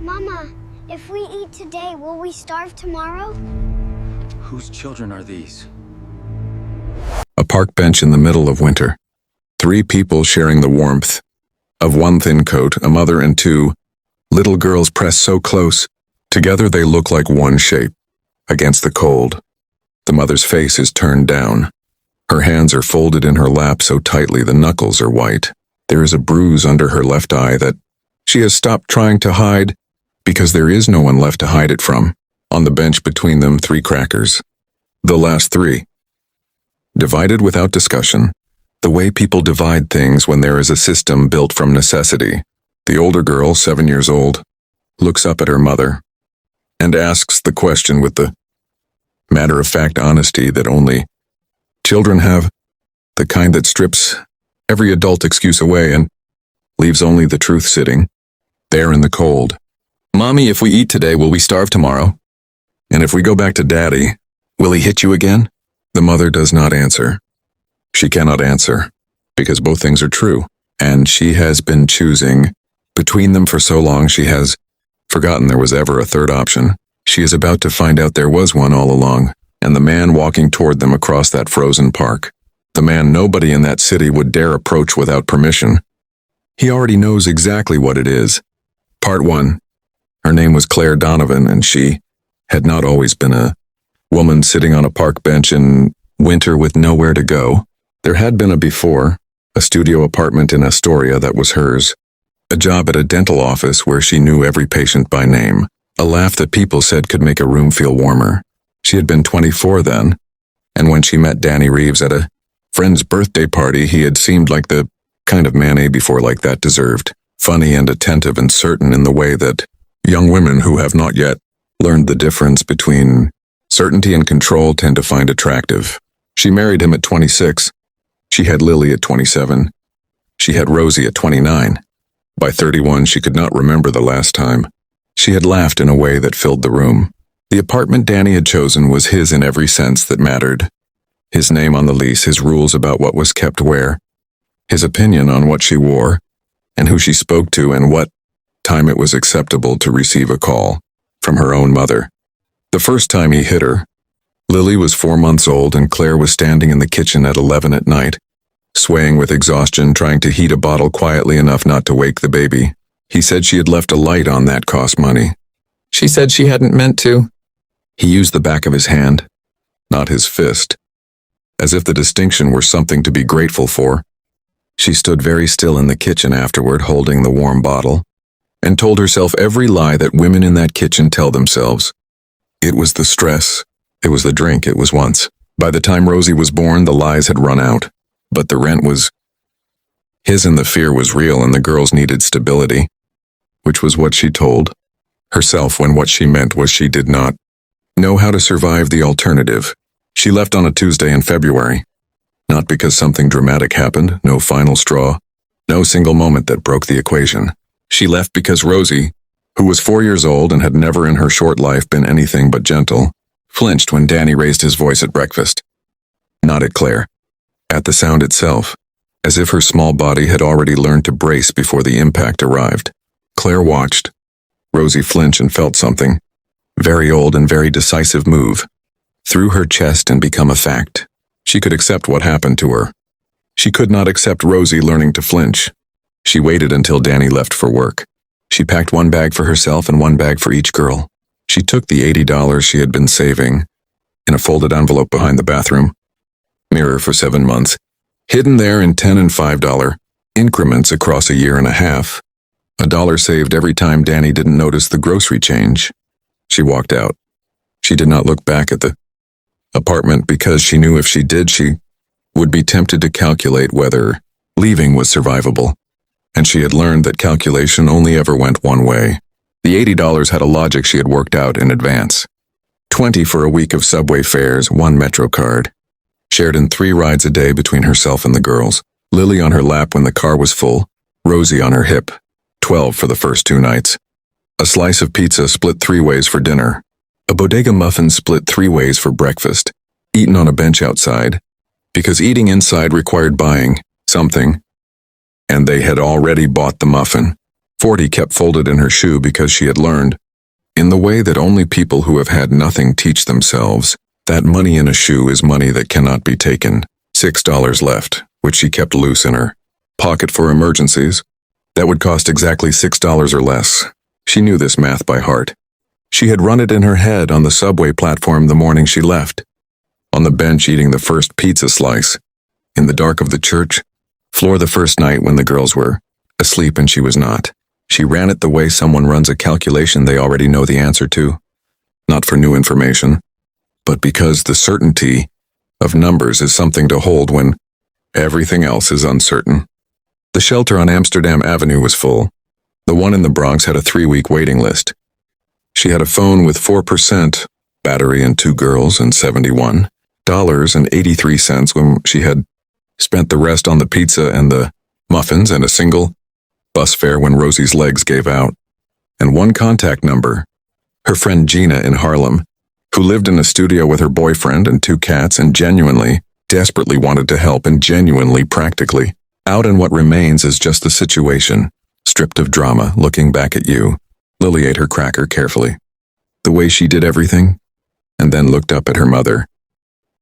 Mama, if we eat today, will we starve tomorrow? Whose children are these? A park bench in the middle of winter. 3 people sharing the warmth of one thin coat, a mother and 2 little girls pressed so close. Together they look like one shape. Against the cold, the mother's face is turned down. Her hands are folded in her lap so tightly the knuckles are white. There is a bruise under her left eye that she has stopped trying to hide because there is no one left to hide it from. On the bench between them, 3 crackers. The last 3. Divided without discussion. The way people divide things when there is a system built from necessity. The older girl, 7 years old, looks up at her mother and asks the question with the matter-of-fact honesty that only children have, the kind that strips every adult excuse away and leaves only the truth sitting there in the cold. Mommy, if we eat today, will we starve tomorrow? And if we go back to Daddy, will he hit you again? The mother does not answer. She cannot answer, because both things are true, and she has been choosing between them for so long she has forgotten there was ever a third option. She is about to find out there was one all along, and the man walking toward them across that frozen park. The man nobody in that city would dare approach without permission. He already knows exactly what it is. Part 1. Her name was Claire Donovan, and she had not always been a woman sitting on a park bench in winter with nowhere to go. There had been a before, a studio apartment in Astoria that was hers, a job at a dental office where she knew every patient by name, a laugh that people said could make a room feel warmer. She had been 24 then, and when she met Danny Reeves at a friend's birthday party, he had seemed like the kind of man a before like that deserved, funny and attentive and certain in the way that young women who have not yet learned the difference between certainty and control tend to find attractive. She married him at 26. She had Lily at 27. She had Rosie at 29. By 31, she could not remember the last time. She had laughed in a way that filled the room. The apartment Danny had chosen was his in every sense that mattered. His name on the lease, his rules about what was kept where, his opinion on what she wore, and who she spoke to and what time it was acceptable to receive a call from her own mother. The first time he hit her, Lily was 4 months old and Claire was standing in the kitchen at 11 at night, swaying with exhaustion, trying to heat a bottle quietly enough not to wake the baby. He said she had left a light on that cost money. She said she hadn't meant to. He used the back of his hand, not his fist, as if the distinction were something to be grateful for. She stood very still in the kitchen afterward, holding the warm bottle, and told herself every lie that women in that kitchen tell themselves. It was the stress. It was the drink. It was once. By the time Rosie was born, the lies had run out. But the rent was his and the fear was real and the girls needed stability, which was what she told herself when what she meant was she did not know how to survive the alternative. She left on a Tuesday in February. Not because something dramatic happened, no final straw, no single moment that broke the equation. She left because Rosie, who was 4 years old and had never in her short life been anything but gentle, flinched when Danny raised his voice at breakfast. Not at Claire. At the sound itself, as if her small body had already learned to brace before the impact arrived. Claire watched Rosie flinch and felt something, very old and very decisive, move through her chest and become a fact. She could accept what happened to her. She could not accept Rosie learning to flinch. She waited until Danny left for work. She packed 1 bag for herself and 1 bag for each girl. She took the $80 she had been saving in a folded envelope behind the bathroom mirror for 7 months, hidden there in $10 and $5 increments across a year and a half. $1 saved every time Danny didn't notice the grocery change. She walked out. She did not look back at the apartment because she knew if she did, she would be tempted to calculate whether leaving was survivable. And she had learned that calculation only ever went one way. The $80 had a logic she had worked out in advance. 20 for a week of subway fares, 1 Metro card, shared in 3 rides a day between herself and the girls. Lily on her lap when the car was full, Rosie on her hip. 12 for the first 2 nights. A slice of pizza split 3 ways for dinner. A bodega muffin split 3 ways for breakfast, eaten on a bench outside, because eating inside required buying something, and they had already bought the muffin. 40 kept folded in her shoe because she had learned, in the way that only people who have had nothing teach themselves, that money in a shoe is money that cannot be taken. $6 left, which she kept loose in her pocket for emergencies. That would cost exactly $6 or less. She knew this math by heart. She had run it in her head on the subway platform the morning she left, on the bench eating the first pizza slice, in the dark of the church floor the first night when the girls were asleep and she was not. She ran it the way someone runs a calculation they already know the answer to, not for new information, but because the certainty of numbers is something to hold when everything else is uncertain. The shelter on Amsterdam Avenue was full. The one in the Bronx had a 3-week waiting list. She had a phone with 4% battery and 2 girls and $71.83 when she had spent the rest on the pizza and the muffins and a single bus fare when Rosie's legs gave out. And 1 contact number, her friend Gina in Harlem, who lived in a studio with her boyfriend and 2 cats and genuinely, desperately wanted to help and genuinely, practically, out in what remains is just the situation, stripped of drama, looking back at you. Lily ate her cracker carefully. The way she did everything, and then looked up at her mother,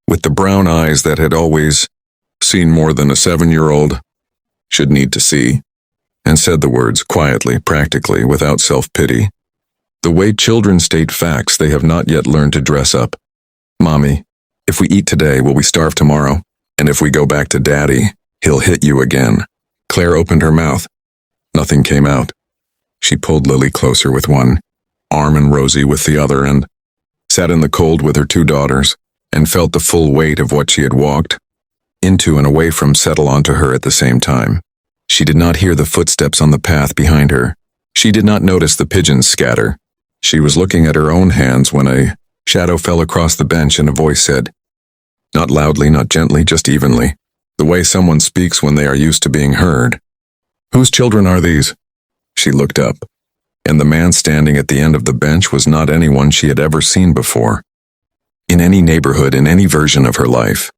with the brown eyes that had always seen more than a 7-year-old should need to see, and said the words quietly, practically, without self-pity. The way children state facts they have not yet learned to dress up. Mommy, if we eat today, will we starve tomorrow? And if we go back to Daddy, he'll hit you again. Claire opened her mouth. Nothing came out. She pulled Lily closer with one arm and Rosie with the other and sat in the cold with her 2 daughters and felt the full weight of what she had walked into and away from settle onto her at the same time. She did not hear the footsteps on the path behind her. She did not notice the pigeons scatter. She was looking at her own hands when a shadow fell across the bench and a voice said, not loudly, not gently, just evenly, the way someone speaks when they are used to being heard. Whose children are these? She looked up, and the man standing at the end of the bench was not anyone she had ever seen before, in any neighborhood, in any version of her life.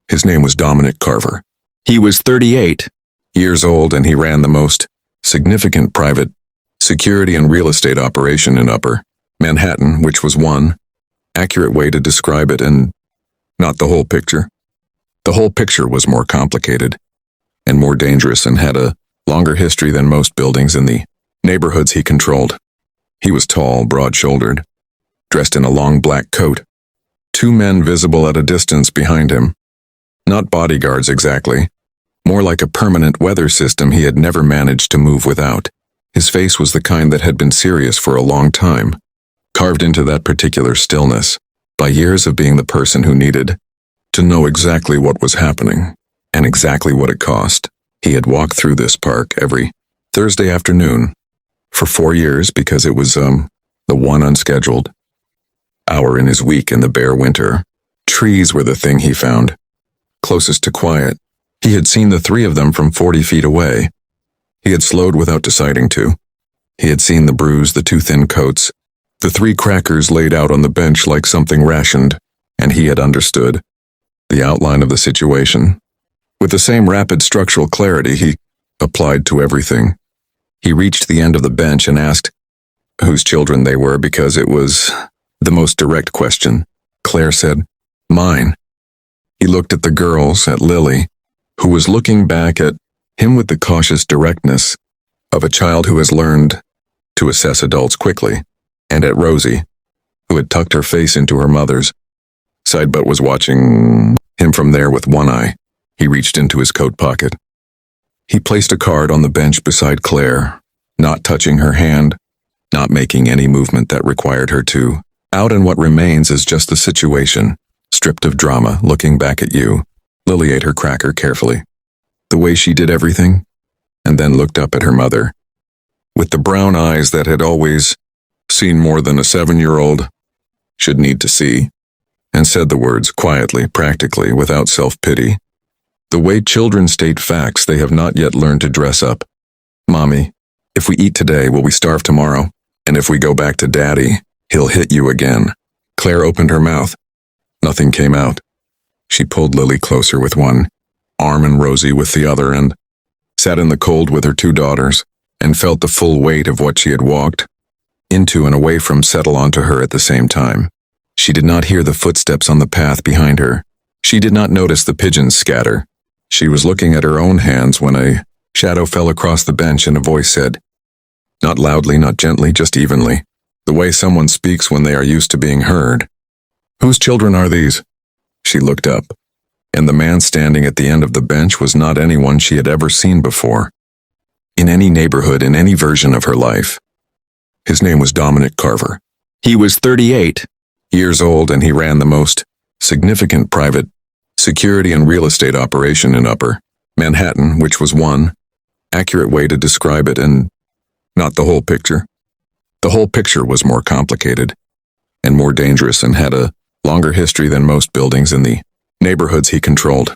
His name was Dominic Carver. He was 38 years old, and he ran the most significant private security and real estate operation in Upper Manhattan, which was one accurate way to describe it, and not the whole picture. The whole picture was more complicated and more dangerous and had a longer history than most buildings in the neighborhoods he controlled. He was tall, broad-shouldered, dressed in a long black coat. 2 men visible at a distance behind him. Not bodyguards exactly, more like a permanent weather system he had never managed to move without. His face was the kind that had been serious for a long time, carved into that particular stillness by years of being the person who needed to know exactly what was happening and exactly what it cost. He had walked through this park every Thursday afternoon for 4 years because it was the one unscheduled hour in his week in the bare winter. Trees were the thing he found closest to quiet. He had seen the 3 of them from 40 feet away. He had slowed without deciding to. He had seen the bruise, the 2 thin coats, the 3 crackers laid out on the bench like something rationed, and he had understood the outline of the situation. With the same rapid structural clarity he applied to everything. He reached the end of the bench and asked whose children they were because it was the most direct question. Claire said, mine. He looked at the girls, at Lily, who was looking back at him with the cautious directness of a child who has learned to assess adults quickly, and at Rosie, who had tucked her face into her mother's side but was watching him from there with one eye. He reached into his coat pocket. He placed a card on the bench beside Claire, not touching her hand, not making any movement that required her to. Out in what remains is just the situation, stripped of drama, looking back at you. Lily ate her cracker carefully. The way she did everything, and then looked up at her mother, with the brown eyes that had always seen more than a 7-year-old should need to see, and said the words quietly, practically, without self-pity. The way children state facts they have not yet learned to dress up. Mommy, if we eat today, will we starve tomorrow? And if we go back to Daddy, he'll hit you again. Claire opened her mouth. Nothing came out. She pulled Lily closer with one arm and Rosie with the other and sat in the cold with her 2 daughters and felt the full weight of what she had walked into and away from settle onto her at the same time. She did not hear the footsteps on the path behind her. She did not notice the pigeons scatter. She was looking at her own hands when a shadow fell across the bench and a voice said, not loudly, not gently, just evenly, the way someone speaks when they are used to being heard. Whose children are these? She looked up, and the man standing at the end of the bench was not anyone she had ever seen before, in any neighborhood, in any version of her life. His name was Dominic Carver. He was 38 years old, and he ran the most significant private security and real estate operation in Upper Manhattan, which was one accurate way to describe it, and not the whole picture. The whole picture was more complicated and more dangerous and had a longer history than most buildings in the neighborhoods he controlled.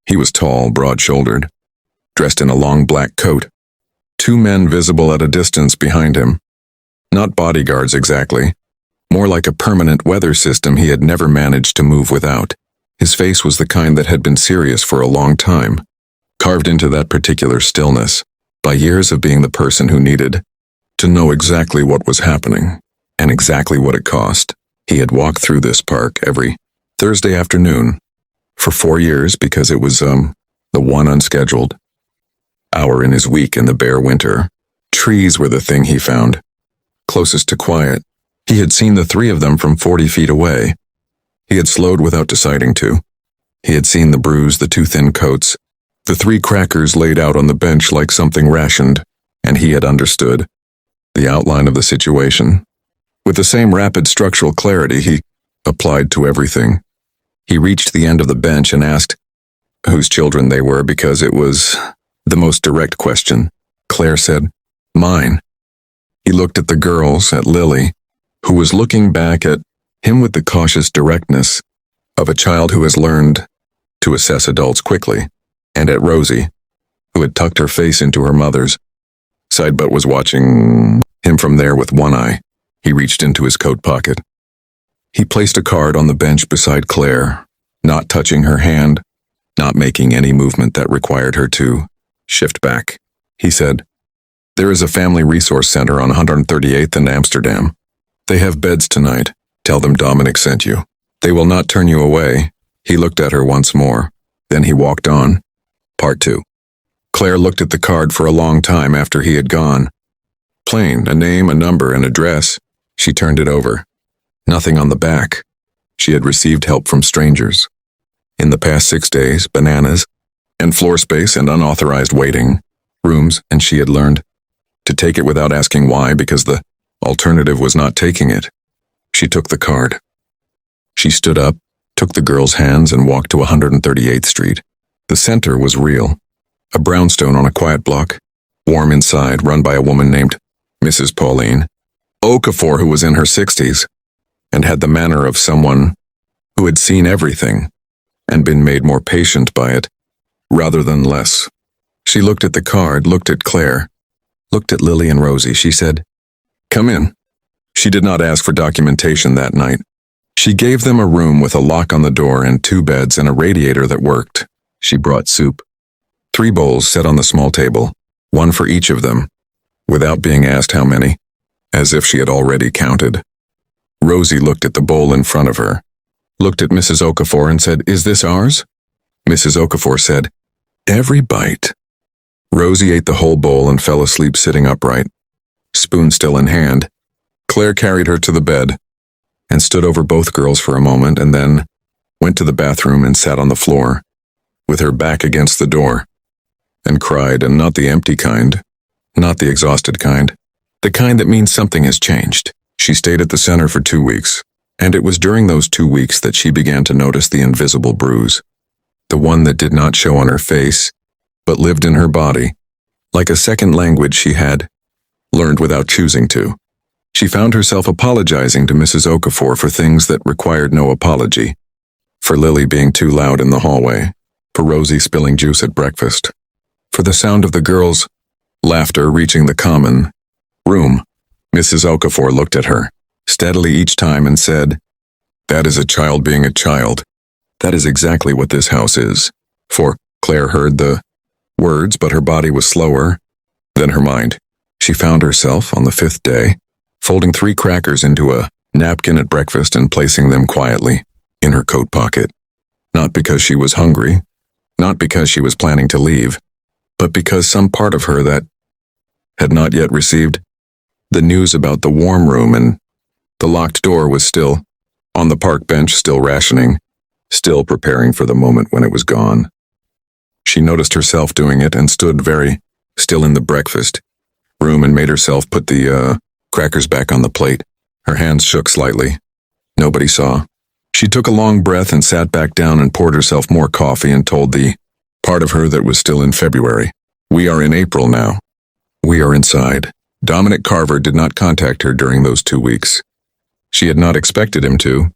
He was tall, broad-shouldered, dressed in a long black coat. Two men visible at a distance behind him. Not bodyguards exactly, more like a permanent weather system he had never managed to move without. His face was the kind that had been serious for a long time, carved into that particular stillness by years of being the person who needed to know exactly what was happening and exactly what it cost. He had walked through this park every Thursday afternoon for 4 years because it was the one unscheduled hour in his week in the bare winter. Trees were the thing he found closest to quiet. He had seen the three of them from 40 feet away. He had slowed without deciding to. He had seen the bruise, the two thin coats, the three crackers laid out on the bench like something rationed, and he had understood the outline of the situation. With the same rapid structural clarity he applied to everything. He reached the end of the bench and asked whose children they were because it was the most direct question. Claire said, "Mine." He looked at the girls, at Lily, who was looking back at him with the cautious directness of a child who has learned to assess adults quickly, and at Rosie, who had tucked her face into her mother's side but was watching him from there with one eye. He reached into his coat pocket. He placed a card on the bench beside Claire, not touching her hand, not making any movement that required her to shift back. He said, "There is a family resource center on 138th in Amsterdam. They have beds tonight. Tell them Dominic sent you. They will not turn you away." He looked at her once more. Then he walked on. Part 2. Claire looked at the card for a long time after he had gone. Plain, a name, a number, an address. She turned it over. Nothing on the back. She had received help from strangers. In the past 6 days, bananas, and floor space and unauthorized waiting rooms, and she had learned to take it without asking why because the alternative was not taking it. She took the card. She stood up, took the girl's hands, and walked to 138th Street. The center was real. A brownstone on a quiet block, warm inside, run by a woman named Mrs. Pauline Okafor, who was in her 60s, and had the manner of someone who had seen everything and been made more patient by it, rather than less. She looked at the card, looked at Claire, looked at Lily and Rosie. She said, "Come in." She did not ask for documentation that night. She gave them a room with a lock on the door and 2 beds and a radiator that worked. She brought soup. 3 bowls set on the small table, 1 for each of them, without being asked how many, as if she had already counted. Rosie looked at the bowl in front of her, looked at Mrs. Okafor and said, "Is this ours?" Mrs. Okafor said, "Every bite." Rosie ate the whole bowl and fell asleep sitting upright, spoon still in hand. Claire carried her to the bed and stood over both girls for a moment and then went to the bathroom and sat on the floor, with her back against the door, and cried, and not the empty kind, not the exhausted kind, the kind that means something has changed. She stayed at the center for 2 weeks, and it was during those 2 weeks that she began to notice the invisible bruise, the one that did not show on her face, but lived in her body, like a second language she had learned without choosing to. She found herself apologizing to Mrs. Okafor for things that required no apology, for Lily being too loud in the hallway, for Rosie spilling juice at breakfast, for the sound of the girls' laughter reaching the common room. Mrs. Okafor looked at her steadily each time and said, "That is a child being a child. That is exactly what this house is." For Claire heard the words, but her body was slower than her mind. She found herself, on the 5th day, folding 3 crackers into a napkin at breakfast and placing them quietly in her coat pocket. Not because she was hungry, not because she was planning to leave, but because some part of her that had not yet received the news about the warm room and the locked door was still on the park bench, still rationing, still preparing for the moment when it was gone. She noticed herself doing it and stood very still in the breakfast room and made herself put the crackers back on the plate. Her hands shook slightly. Nobody saw. She took a long breath and sat back down and poured herself more coffee and told the part of her that was still in February, "We are in April now. We are inside." Dominic Carver did not contact her during those 2 weeks. She had not expected him to.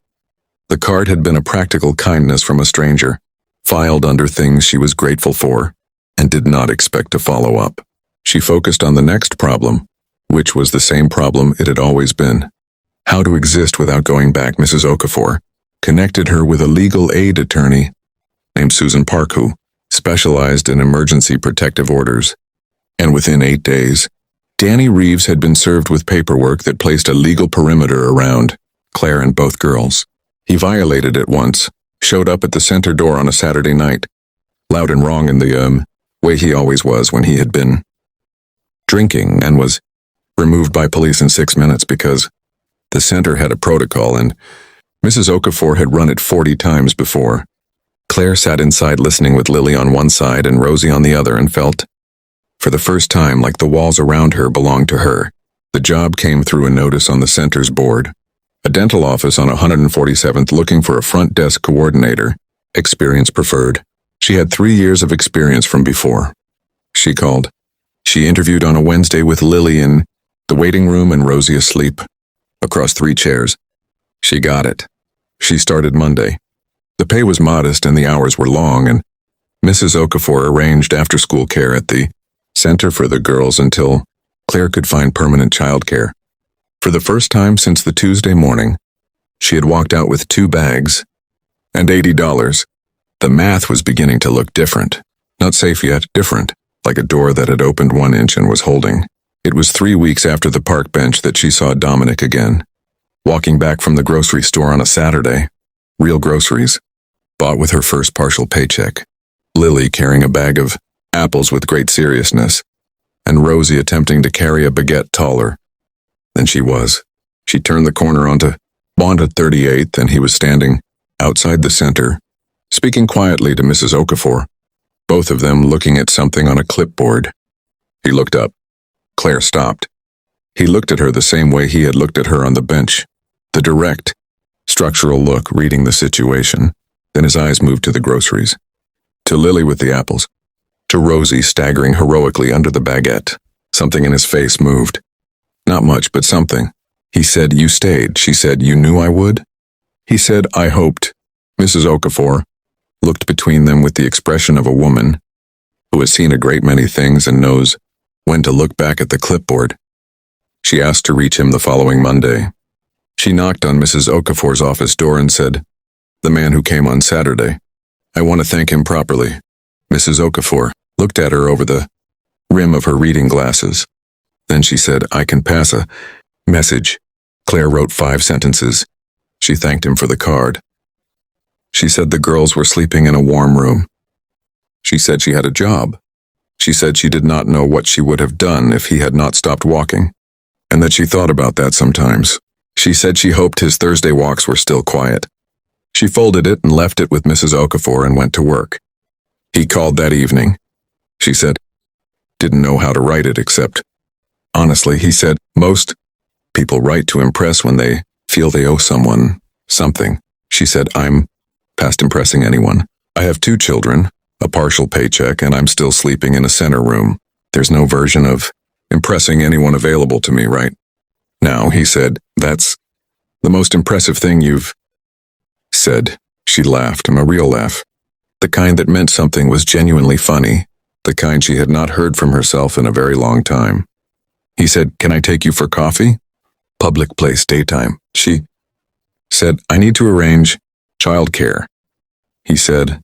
The card had been a practical kindness from a stranger, filed under things she was grateful for, and did not expect to follow up. She focused on the next problem, which was the same problem it had always been. How to exist without going back. Mrs. Okafor connected her with a legal aid attorney named Susan Park who specialized in emergency protective orders. And within 8 days, Danny Reeves had been served with paperwork that placed a legal perimeter around Claire and both girls. He violated it once, showed up at the center door on a Saturday night, loud and wrong in the way he always was when he had been drinking, and was removed by police in 6 minutes because the center had a protocol and Mrs. Okafor had run it 40 times before. Claire sat inside listening with Lily on one side and Rosie on the other and felt, for the first time, like the walls around her belonged to her. The job came through a notice on the center's board. A dental office on 147th looking for a front desk coordinator. Experience preferred. She had 3 years of experience from before. She called. She interviewed on a Wednesday with Lily in the waiting room and Rosie asleep across 3 chairs. She got it. She started Monday. The pay was modest and the hours were long, and Mrs. Okafor arranged after-school care at the center for the girls until Claire could find permanent childcare. For the first time since the Tuesday morning, she had walked out with 2 bags and $80. The math was beginning to look different. Not safe yet, different, like a door that had opened 1 inch and was holding. It was 3 weeks after the park bench that she saw Dominic again, walking back from the grocery store on a Saturday. Real groceries, bought with her first partial paycheck. Lily carrying a bag of apples with great seriousness, and Rosie attempting to carry a baguette taller than she was. She turned the corner onto 38th, and he was standing outside the center, speaking quietly to Mrs. Okafor, both of them looking at something on a clipboard. He looked up. Claire stopped. He looked at her the same way he had looked at her on the bench, the direct, structural look, reading the situation. Then his eyes moved to the groceries, to Lily with the apples, to Rosie staggering heroically under the baguette. Something in his face moved. Not much, but something. He said, "You stayed." She said, "You knew I would?" He said, "I hoped." Mrs. Okafor looked between them with the expression of a woman who has seen a great many things and knows when to look back at the clipboard. She asked to reach him the following Monday. She knocked on Mrs. Okafor's office door and said, "The man who came on Saturday. I want to thank him properly." Mrs. Okafor looked at her over the rim of her reading glasses. Then she said, "I can pass a message." Claire wrote 5 sentences. She thanked him for the card. She said the girls were sleeping in a warm room. She said she had a job. She said she did not know what she would have done if he had not stopped walking, and that she thought about that sometimes. She said she hoped his Thursday walks were still quiet. She folded it and left it with Mrs. Okafor and went to work. He called that evening. She said, didn't know how to write it except, honestly, he said, most people write to impress when they feel they owe someone something. She said, I'm past impressing anyone. I have 2 children, a partial paycheck, and I'm still sleeping in a center room. There's no version of impressing anyone available to me right now. He said, that's the most impressive thing you've said. She laughed, a real laugh. The kind that meant something, was genuinely funny, the kind she had not heard from herself in a very long time. He said, can I take you for coffee? Public place, daytime. She said, I need to arrange childcare. He said,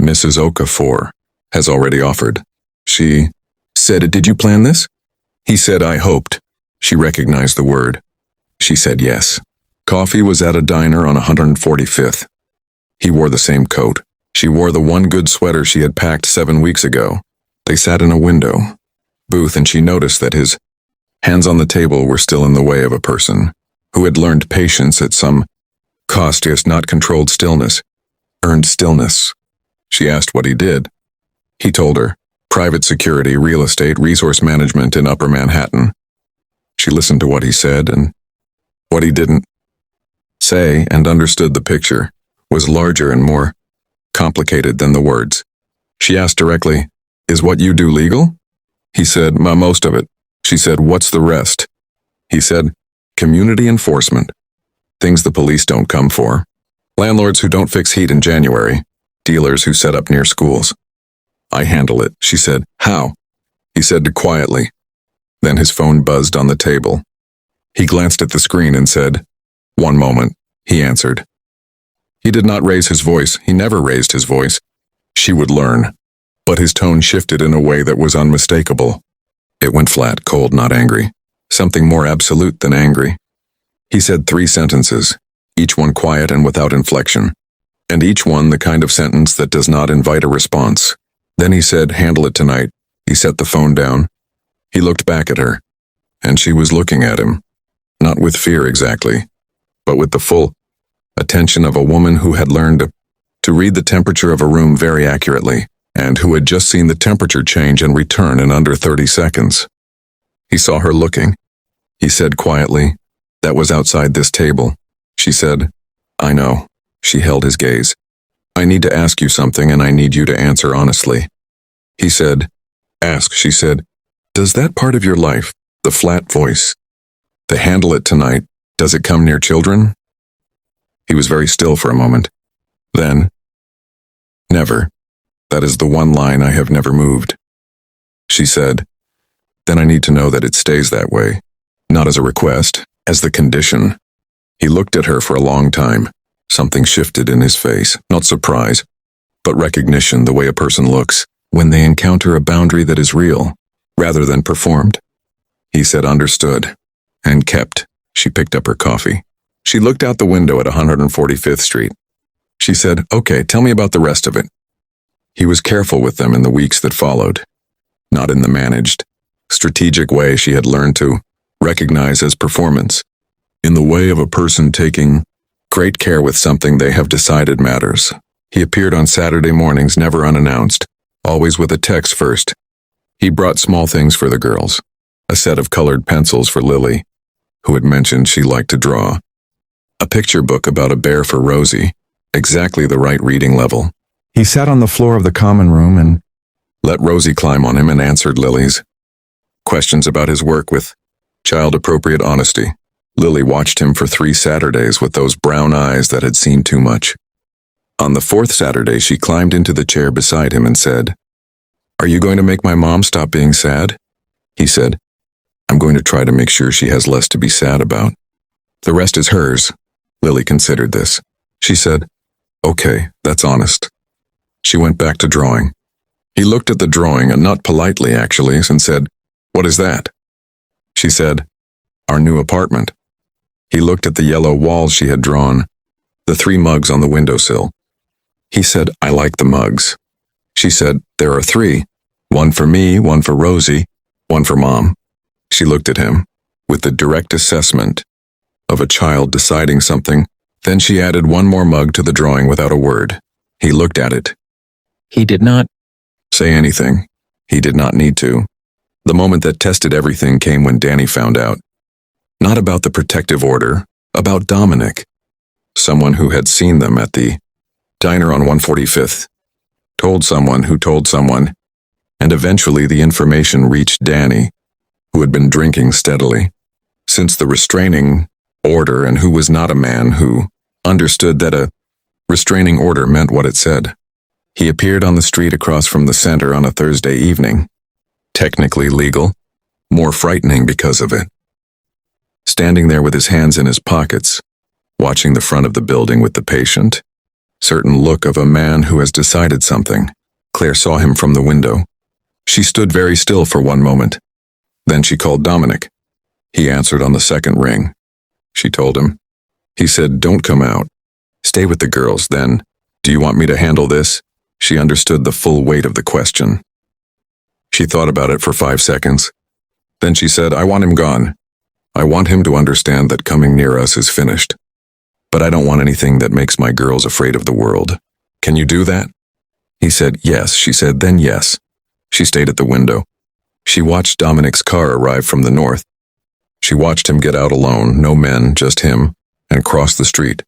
Mrs. Okafor has already offered. She said, did you plan this? He said, I hoped. She recognized the word. She said yes. Coffee was at a diner on 145th. He wore the same coat. She wore the one good sweater she had packed 7 weeks ago. They sat in a window booth and she noticed that his hands on the table were still in the way of a person who had learned patience at some cost, yet not controlled stillness, earned stillness. She asked what he did. He told her, private security, real estate, resource management in Upper Manhattan. She listened to what he said and what he didn't say and understood the picture was larger and more complicated than the words. She asked directly, is what you do legal? He said, most of it. She said, what's the rest? He said, community enforcement. Things the police don't come for. Landlords who don't fix heat in January. Dealers who set up near schools. I handle it, she said. How? He said quietly. Then his phone buzzed on the table. He glanced at the screen and said, one moment, he answered. He did not raise his voice. He never raised his voice. She would learn. But his tone shifted in a way that was unmistakable. It went flat, cold, not angry. Something more absolute than angry. He said 3 sentences, each one quiet and without inflection, and each one the kind of sentence that does not invite a response. Then he said, handle it tonight. He set the phone down. He looked back at her, and she was looking at him, not with fear exactly, but with the full attention of a woman who had learned to read the temperature of a room very accurately, and who had just seen the temperature change and return in under 30 seconds. He saw her looking. He said quietly, that was outside this table. She said, I know. She held his gaze. I need to ask you something and I need you to answer honestly. He said, ask, she said, does that part of your life, the flat voice, the handle it tonight, does it come near children? He was very still for a moment. Then, never. That is the one line I have never moved. She said, then I need to know that it stays that way, not as a request, as the condition. He looked at her for a long time. Something shifted in his face, not surprise, but recognition, the way a person looks when they encounter a boundary that is real, rather than performed. He said understood, and kept. She picked up her coffee. She looked out the window at 145th Street. She said, okay, tell me about the rest of it. He was careful with them in the weeks that followed, not in the managed, strategic way she had learned to recognize as performance, in the way of a person taking great care with something they have decided matters. He appeared on Saturday mornings, never unannounced, always with a text first. He brought small things for the girls, a set of colored pencils for Lily, who had mentioned she liked to draw, a picture book about a bear for Rosie, exactly the right reading level. He sat on the floor of the common room and let Rosie climb on him and answered Lily's questions about his work with child-appropriate honesty. Lily watched him for 3 Saturdays with those brown eyes that had seen too much. On the 4th Saturday, she climbed into the chair beside him and said, are you going to make my mom stop being sad? He said, I'm going to try to make sure she has less to be sad about. The rest is hers. Lily considered this. She said, okay, that's honest. She went back to drawing. He looked at the drawing, and not politely actually, and said, what is that? She said, our new apartment. He looked at the yellow walls she had drawn, the 3 mugs on the windowsill. He said, I like the mugs. She said, there are 3, one for me, one for Rosie, one for Mom. She looked at him with the direct assessment of a child deciding something. Then she added 1 more mug to the drawing without a word. He looked at it. He did not say anything. He did not need to. The moment that tested everything came when Danny found out. Not about the protective order, about Dominic, someone who had seen them at the diner on 145th, told someone who told someone, and eventually the information reached Danny, who had been drinking steadily since the restraining order and who was not a man who understood that a restraining order meant what it said. He appeared on the street across from the center on a Thursday evening. Technically legal, more frightening because of it. Standing there with his hands in his pockets, watching the front of the building with the patient, certain look of a man who has decided something. Claire saw him from the window. She stood very still for 1 moment. Then she called Dominic. He answered on the second ring. She told him. He said, "Don't come out. Stay with the girls, then. Do you want me to handle this?" She understood the full weight of the question. She thought about it for 5 seconds. Then she said, "I want him gone. I want him to understand that coming near us is finished. But I don't want anything that makes my girls afraid of the world. Can you do that?" He said, "Yes." She said, "Then yes." She stayed at the window. She watched Dominic's car arrive from the north. She watched him get out alone, no men, just him, and cross the street.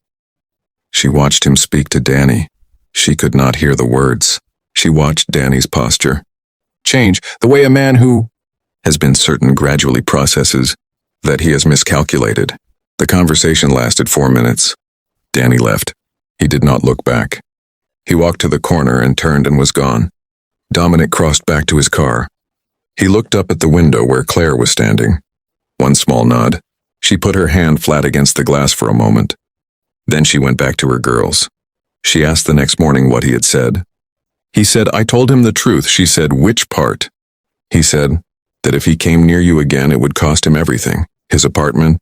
She watched him speak to Danny. She could not hear the words. She watched Danny's posture change, the way a man who has been certain gradually processes that he has miscalculated. The conversation lasted 4 minutes. Danny left. He did not look back. He walked to the corner and turned and was gone. Dominic crossed back to his car. He looked up at the window where Claire was standing. One small nod. She put her hand flat against the glass for a moment. Then she went back to her girls. She asked the next morning what he had said. He said, "I told him the truth." She said, "Which part?" He said that if he came near you again, it would cost him everything. His apartment,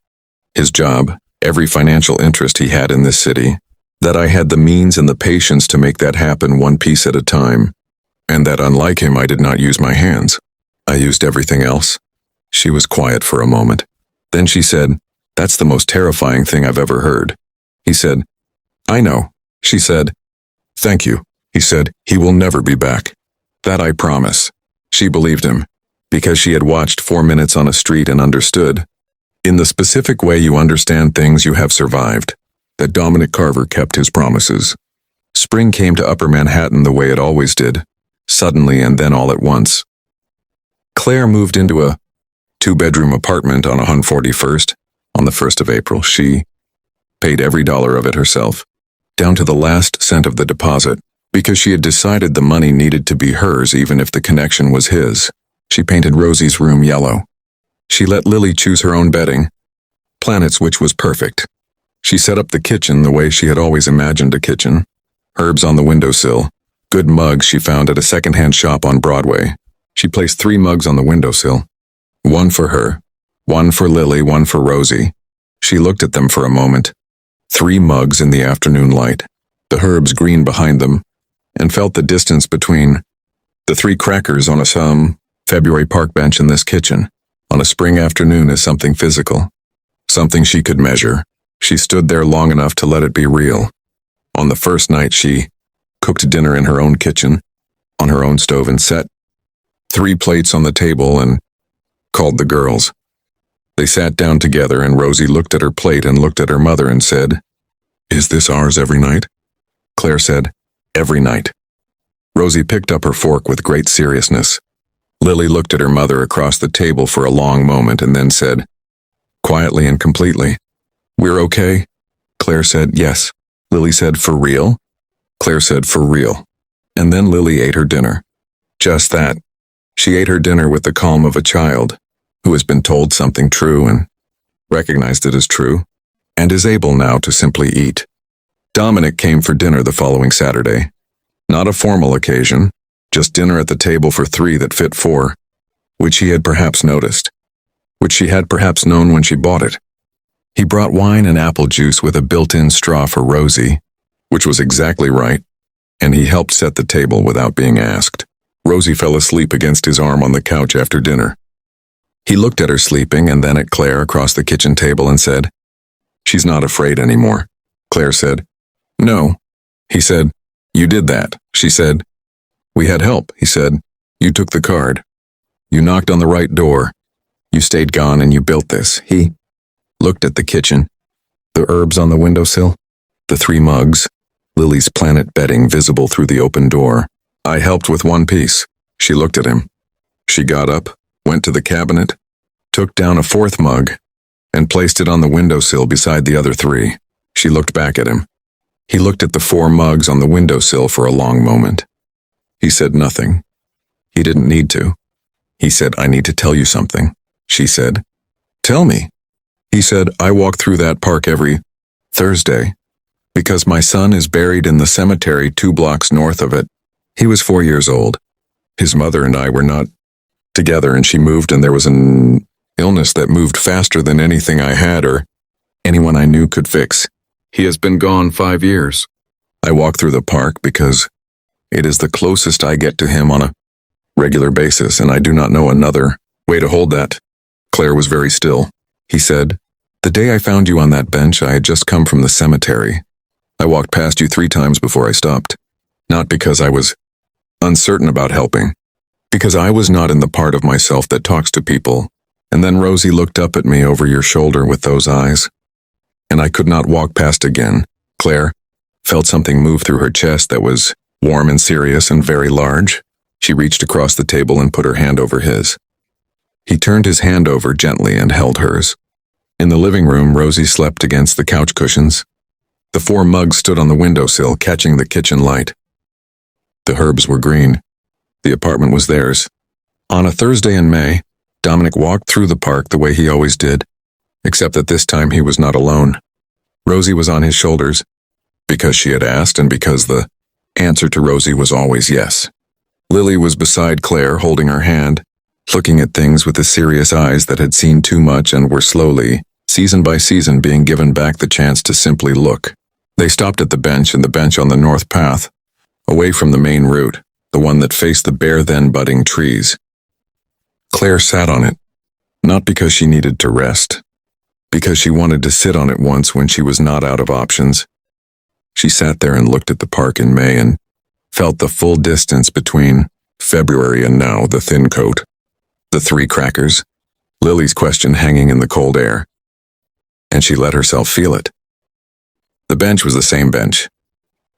his job, every financial interest he had in this city. That I had the means and the patience to make that happen one piece at a time. And that unlike him, I did not use my hands. I used everything else. She was quiet for a moment. Then she said, "That's the most terrifying thing I've ever heard." He said, "I know." She said, "Thank you." He said, "He will never be back. That I promise." She believed him, because she had watched 4 minutes on a street and understood. In the specific way you understand things, you have survived. That Dominic Carver kept his promises. Spring came to Upper Manhattan the way it always did, suddenly and then all at once. Claire moved into a 2-bedroom apartment on 141st on the 1st of April. She paid every dollar of it herself, down to the last cent of the deposit, because she had decided the money needed to be hers even if the connection was his. She painted Rosie's room yellow. She let Lily choose her own bedding, planets, which was perfect. She set up the kitchen the way she had always imagined a kitchen. Herbs on the windowsill, good mugs she found at a second-hand shop on Broadway. She placed 3 mugs on the windowsill. One for her, one for Lily, one for Rosie. She looked at them for a moment. 3 mugs in the afternoon light, the herbs green behind them, and felt the distance between the 3 crackers on a February park bench in this kitchen on a spring afternoon is something physical, something she could measure. She stood there long enough to let it be real. On the first night, she cooked dinner in her own kitchen, on her own stove, and set 3 plates on the table and called the girls. They sat down together, and Rosie looked at her plate and looked at her mother and said, "Is this ours every night?" Claire said, "Every night." Rosie picked up her fork with great seriousness. Lily looked at her mother across the table for a long moment and then said, quietly and completely, "We're okay?" Claire said, "Yes." Lily said, "For real?" Claire said, "For real." And then Lily ate her dinner. Just that. She ate her dinner with the calm of a child who has been told something true and recognized it as true, and is able now to simply eat. Dominic came for dinner the following Saturday. Not a formal occasion, just dinner at the table for 3 that fit 4, which he had perhaps noticed, which she had perhaps known when she bought it. He brought wine and apple juice with a built-in straw for Rosie, which was exactly right, and he helped set the table without being asked. Rosie fell asleep against his arm on the couch after dinner. He looked at her sleeping and then at Claire across the kitchen table and said, "She's not afraid anymore." Claire said, "No." He said, "You did that." She said, "We had help." He said, "You took the card. You knocked on the right door. You stayed gone and you built this." He looked at the kitchen, the herbs on the windowsill, the 3 mugs, Lily's planet bedding visible through the open door. "I helped with one piece." She looked at him. She got up, went to the cabinet, took down a 4th mug, and placed it on the windowsill beside the other 3. She looked back at him. He looked at the 4 mugs on the windowsill for a long moment. He said nothing. He didn't need to. He said, "I need to tell you something." She said, "Tell me." He said, "I walk through that park every Thursday because my son is buried in the cemetery 2 blocks north of it. He was 4 years old. His mother and I were not together, and she moved, and there was an illness that moved faster than anything I had or anyone I knew could fix. He has been gone 5 years. I walk through the park because it is the closest I get to him on a regular basis, and I do not know another way to hold that. Claire was very still. He said, "The day I found you on that bench, I had just come from the cemetery. I walked past you 3 times before I stopped. Not because I was uncertain about helping, because I was not in the part of myself that talks to people. And then Rosie looked up at me over your shoulder with those eyes, and I could not walk past again." Claire felt something move through her chest that was warm and serious and very large. She reached across the table and put her hand over his. He turned his hand over gently and held hers. In the living room, Rosie slept against the couch cushions. The 4 mugs stood on the windowsill, catching the kitchen light. The herbs were green. The apartment was theirs. On a Thursday in May, Dominic walked through the park the way he always did, except that this time he was not alone. Rosie was on his shoulders, because she had asked and because the answer to Rosie was always yes. Lily was beside Claire, holding her hand, looking at things with the serious eyes that had seen too much and were slowly, season by season, being given back the chance to simply look. They stopped at the bench on the north path, away from the main route, the one that faced the bare then budding trees. Claire sat on it, not because she needed to rest, because she wanted to sit on it once when she was not out of options. She sat there and looked at the park in May and felt the full distance between February and now, the thin coat, the 3 crackers, Lily's question hanging in the cold air. And she let herself feel it. The bench was the same bench.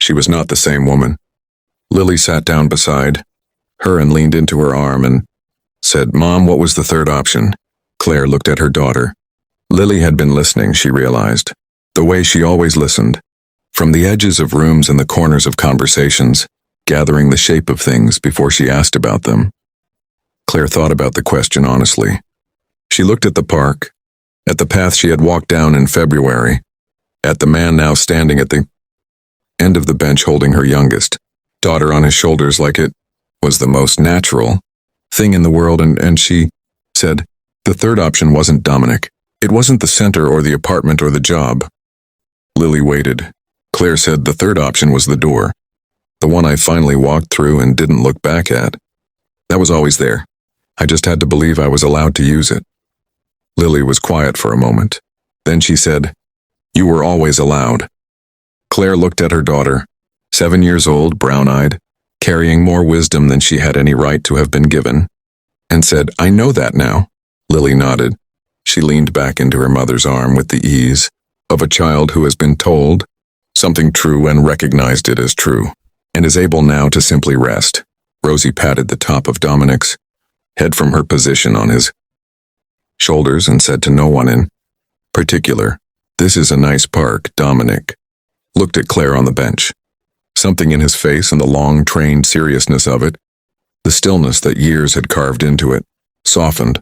She was not the same woman. Lily sat down beside her and leaned into her arm and said, "Mom, what was the 3rd option?" Claire looked at her daughter. Lily had been listening, she realized, the way she always listened, from the edges of rooms and the corners of conversations, gathering the shape of things before she asked about them. Claire thought about the question honestly. She looked at the park, at the path she had walked down in February, at the man now standing at the end of the bench holding her youngest daughter on his shoulders like it was the most natural thing in the world, and she said, the 3rd option wasn't Dominic. It wasn't the center or the apartment or the job. Lily waited. Claire said the 3rd option was the door, the one I finally walked through and didn't look back at. That was always there. I just had to believe I was allowed to use it. Lily was quiet for a moment. Then she said, "You were always allowed." Claire looked at her daughter, 7 years old, brown-eyed, carrying more wisdom than she had any right to have been given, and said, "I know that now." Lily nodded. She leaned back into her mother's arm with the ease of a child who has been told something true and recognized it as true, and is able now to simply rest. Rosie patted the top of Dominic's head from her position on his shoulders and said to no one in particular, "This is a nice park." Dominic looked at Claire on the bench. Something in his face and the long, trained seriousness of it, the stillness that years had carved into it, softened,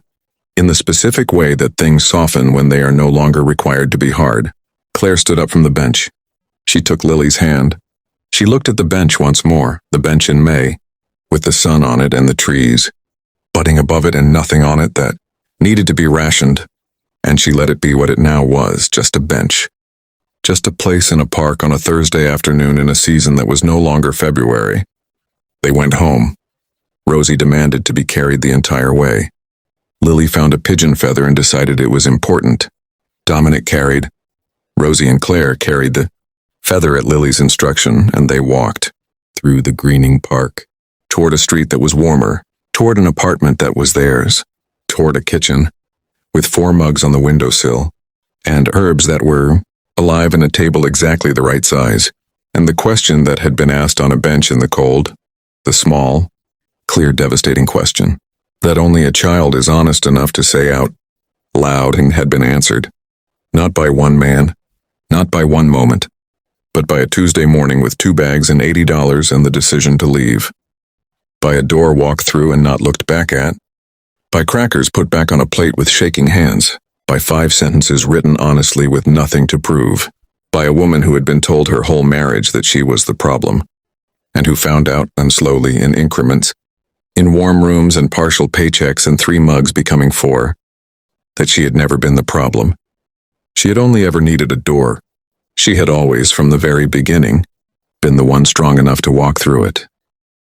in the specific way that things soften when they are no longer required to be hard. Claire stood up from the bench. She took Lily's hand. She looked at the bench once more, the bench in May, with the sun on it and the trees budding above it and nothing on it that needed to be rationed, and she let it be what it now was, just a bench. Just a place in a park on a Thursday afternoon in a season that was no longer February. They went home. Rosie demanded to be carried the entire way. Lily found a pigeon feather and decided it was important. Dominic carried. Rosie and Claire carried the feather at Lily's instruction, and they walked through the greening park, toward a street that was warmer, toward an apartment that was theirs, toward a kitchen, with 4 mugs on the windowsill, and herbs that were alive and a table exactly the right size, and the question that had been asked on a bench in the cold, the small, clear, devastating question, that only a child is honest enough to say out loud, and had been answered, not by one man, not by one moment, but by a Tuesday morning with 2 bags and $80 and the decision to leave. By a door walked through and not looked back at. By crackers put back on a plate with shaking hands. By 5 sentences written honestly with nothing to prove. By a woman who had been told her whole marriage that she was the problem, and who found out, and slowly, in increments, in warm rooms and partial paychecks and 3 mugs becoming 4, that she had never been the problem. She had only ever needed a door. She had always, from the very beginning, been the one strong enough to walk through it.